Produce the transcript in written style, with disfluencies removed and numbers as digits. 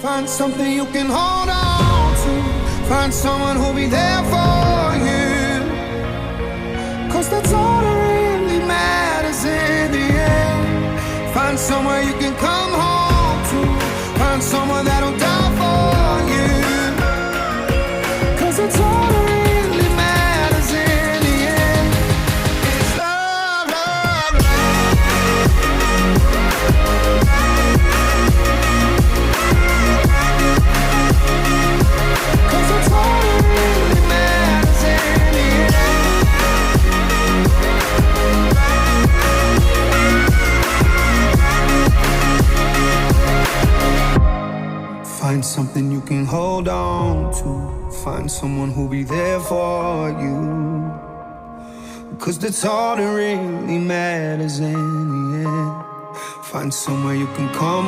Find something you can hold on to. Find someone who'll be there for you. 'Cause that's all that really matters in the end. Find somewhere you can come home to. Find someone that'll die for you. 'Cause that's all that really matters in the end. It's love, love, love. 'Cause that's all that really matters in the end. Find something you can hold on to. Find someone who'll be there for you. 'Cause that's all that really matters in the end. Find somewhere you can come